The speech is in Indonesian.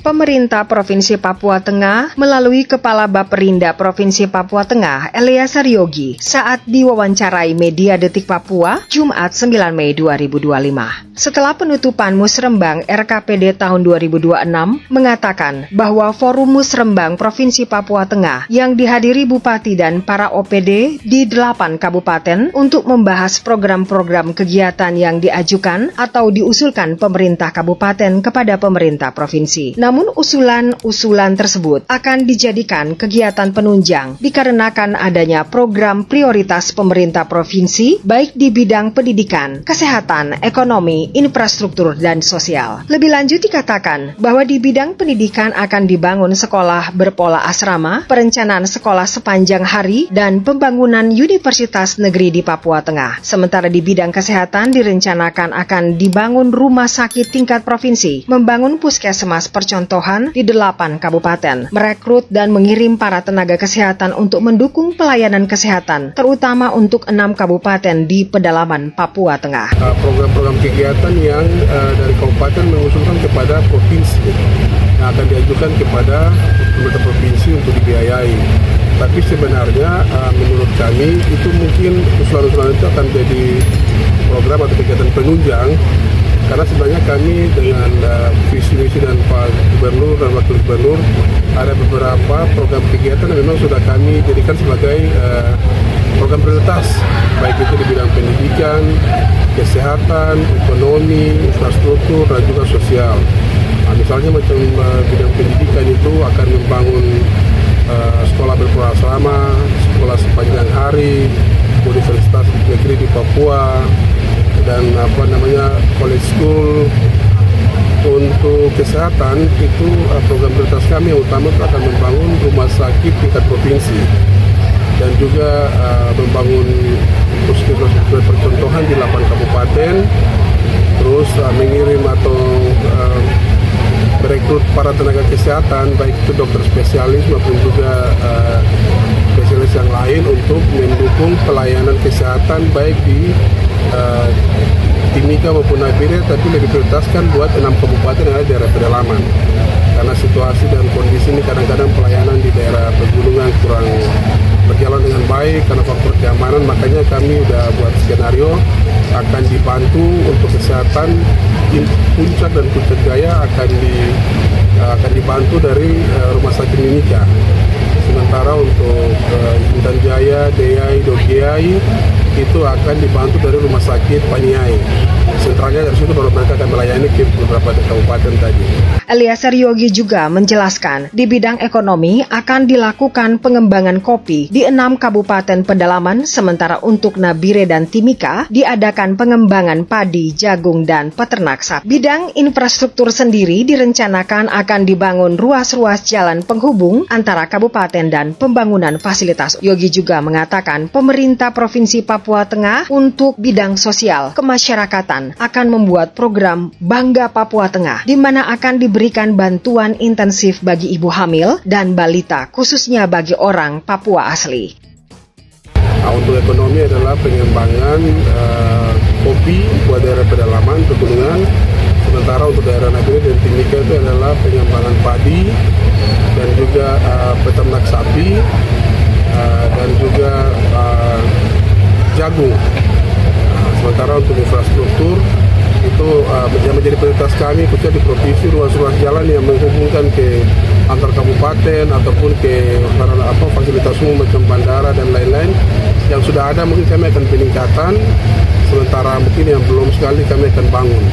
Pemerintah Provinsi Papua Tengah melalui Kepala Baperinda Provinsi Papua Tengah, Eliezer Yogi, saat diwawancarai media Detik Papua, Jumat 9 Mei 2025. Setelah penutupan Musrembang RKPD tahun 2026, mengatakan bahwa Forum Musrembang Provinsi Papua Tengah yang dihadiri Bupati dan para OPD di 8 kabupaten untuk membahas program-program kegiatan yang diajukan atau diusulkan pemerintah kabupaten kepada pemerintah provinsi. Namun usulan tersebut akan dijadikan kegiatan penunjang dikarenakan adanya program prioritas pemerintah provinsi baik di bidang pendidikan, kesehatan, ekonomi, infrastruktur, dan sosial. Lebih lanjut dikatakan bahwa di bidang pendidikan akan dibangun sekolah berpola asrama, perencanaan sekolah sepanjang hari, dan pembangunan universitas negeri di Papua Tengah. Sementara di bidang kesehatan direncanakan akan dibangun rumah sakit tingkat provinsi, membangun puskesmas percontohan di 8 kabupaten, merekrut dan mengirim para tenaga kesehatan untuk mendukung pelayanan kesehatan, terutama untuk 6 kabupaten di pedalaman Papua Tengah. Program-program kegiatan yang dari kabupaten mengusulkan kepada provinsi yang akan diajukan kepada pemerintah provinsi untuk dibiayai. Tapi sebenarnya menurut kami itu mungkin usulan-usulan itu akan jadi program atau kegiatan penunjang. Karena sebenarnya kami dengan visi misi dan Pak Gubernur dan Wakil Gubernur ada beberapa program kegiatan yang memang sudah kami jadikan sebagai program prioritas, baik itu di bidang pendidikan, kesehatan, ekonomi, infrastruktur, dan juga sosial. Nah, misalnya macam bidang pendidikan itu akan membangun sekolah berpola asrama, sekolah sepanjang hari, universitas negeri di Papua, dan college school. Untuk kesehatan itu program prioritas kami yang utama itu akan membangun rumah sakit tingkat provinsi dan juga membangun puskesmas percontohan di 8 kabupaten, terus mengirim atau merekrut para tenaga kesehatan baik itu dokter spesialis maupun juga spesialis yang lain untuk mendukung pelayanan kesehatan baik di Timika maupun Nabire, tapi lebih prioritaskan buat 6 kabupaten yang ada di daerah pedalaman. Karena situasi dan kondisi ini kadang-kadang pelayanan di daerah pegunungan kurang berjalan dengan baik karena faktor keamanan, makanya kami sudah buat skenario akan dibantu untuk kesehatan Puncak dan Puncak Jaya akan dibantu dari Rumah Sakit Mimika. Sementara untuk Intan Jaya, Deyai, Dogiai itu akan dibantu dari Rumah Sakit Paniai. Sentralnya dari situ baru mereka akan melayani ke beberapa kabupaten tadi. Eliezer Yogi juga menjelaskan di bidang ekonomi akan dilakukan pengembangan kopi di 6 kabupaten pedalaman, sementara untuk Nabire dan Timika diadakan pengembangan padi, jagung, dan peternak sapi. Bidang infrastruktur sendiri direncanakan akan dibangun ruas-ruas jalan penghubung antara kabupaten dan pembangunan fasilitas. Yogi juga mengatakan pemerintah Provinsi Papua Tengah untuk bidang sosial kemasyarakatan akan membuat program Bangga Papua Tengah, di mana akan diberikan bantuan intensif bagi ibu hamil dan balita, khususnya bagi orang Papua asli. Nah, untuk ekonomi adalah pengembangan kopi buat daerah pedalaman, pegunungan. Sementara untuk daerah Nabire dan Timika itu adalah pengembangan padi dan juga peternak sapi dan juga jagung. Sementara untuk infrastruktur itu yang menjadi prioritas kami khususnya di provinsi, ruas-ruas jalan yang menghubungkan ke antar kabupaten ataupun ke fasilitas umum macam bandara dan lain-lain yang sudah ada mungkin kami akan peningkatan, sementara mungkin yang belum sekali kami akan bangun.